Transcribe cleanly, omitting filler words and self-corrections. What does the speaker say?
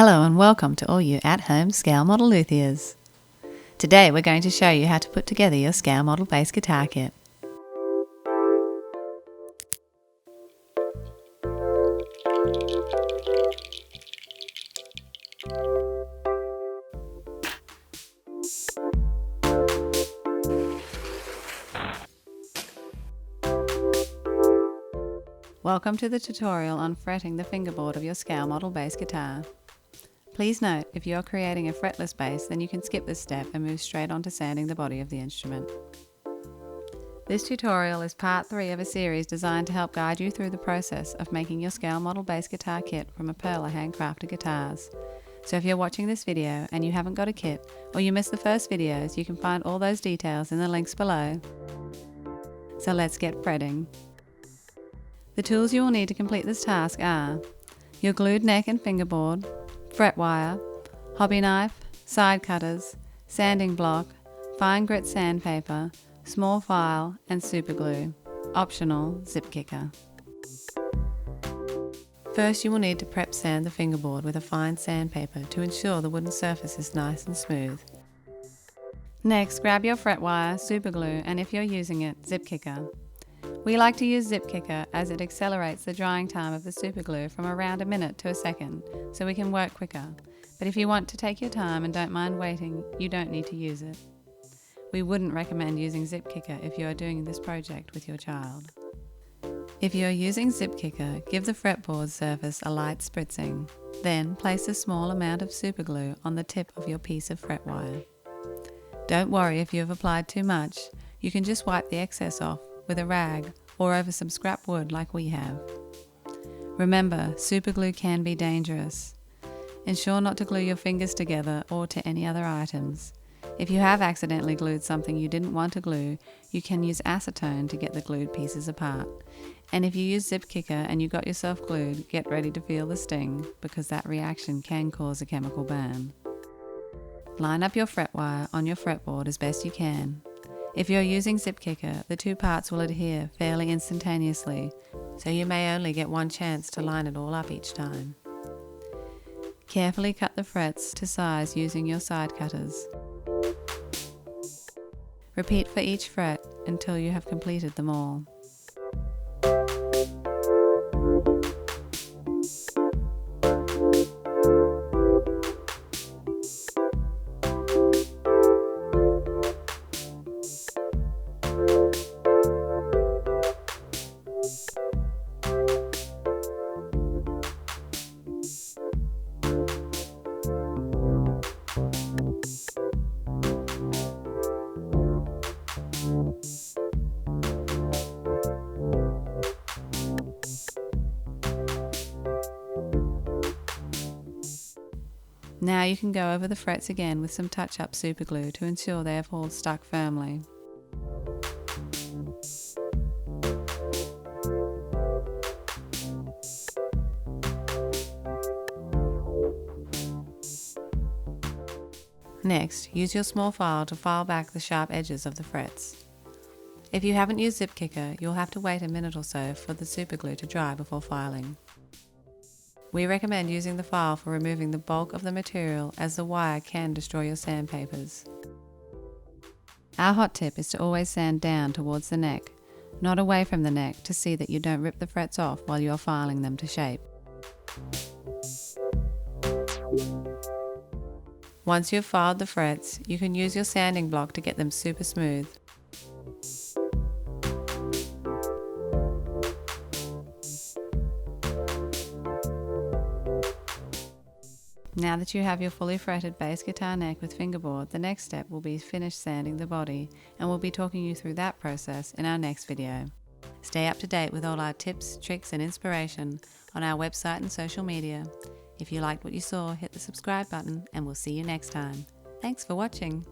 Hello and welcome to all you at-home scale model luthiers. Today we're going to show you how to put together your scale model bass guitar kit. Welcome to the tutorial on fretting the fingerboard of your scale model bass guitar. Please note, if you are creating a fretless bass, then you can skip this step and move straight on to sanding the body of the instrument. This tutorial is part 3 of a series designed to help guide you through the process of making your scale model bass guitar kit from aPurla Handcrafted Guitars. So if you're watching this video and you haven't got a kit, or you missed the first videos, you can find all those details in the links below. So let's get fretting. The tools you will need to complete this task are your glued neck and fingerboard, fret wire, hobby knife, side cutters, sanding block, fine grit sandpaper, small file and super glue. Optional, zip kicker. First you will need to prep sand the fingerboard with a fine sandpaper to ensure the wooden surface is nice and smooth. Next, grab your fret wire, super glue and if you're using it, zip kicker. We like to use zip kicker as it accelerates the drying time of the super glue from around a minute to a second, so we can work quicker. But if you want to take your time and don't mind waiting, you don't need to use it. We wouldn't recommend using zip kicker if you are doing this project with your child. If you are using zip kicker, give the fretboard surface a light spritzing. Then place a small amount of super glue on the tip of your piece of fret wire. Don't worry if you have applied too much, you can just wipe the excess off with a rag or over some scrap wood like we have. Remember, super glue can be dangerous. Ensure not to glue your fingers together or to any other items. If you have accidentally glued something you didn't want to glue, you can use acetone to get the glued pieces apart. And if you use zip kicker and you got yourself glued, get ready to feel the sting, because that reaction can cause a chemical burn. Line up your fret wire on your fretboard as best you can. If you're using zip kicker, the two parts will adhere fairly instantaneously, so you may only get one chance to line it all up each time. Carefully cut the frets to size using your side cutters. Repeat for each fret until you have completed them all. Now you can go over the frets again with some touch-up super glue to ensure they have all stuck firmly. Next, use your small file to file back the sharp edges of the frets. If you haven't used zip kicker, you'll have to wait a minute or so for the super glue to dry before filing. We recommend using the file for removing the bulk of the material, as the wire can destroy your sandpapers. Our hot tip is to always sand down towards the neck, not away from the neck, to see that you don't rip the frets off while you are filing them to shape. Once you have filed the frets, you can use your sanding block to get them super smooth. Now that you have your fully fretted bass guitar neck with fingerboard, the next step will be finish sanding the body, and we'll be talking you through that process in our next video. Stay up to date with all our tips, tricks and inspiration on our website and social media. If you liked what you saw, hit the subscribe button and we'll see you next time. Thanks for watching.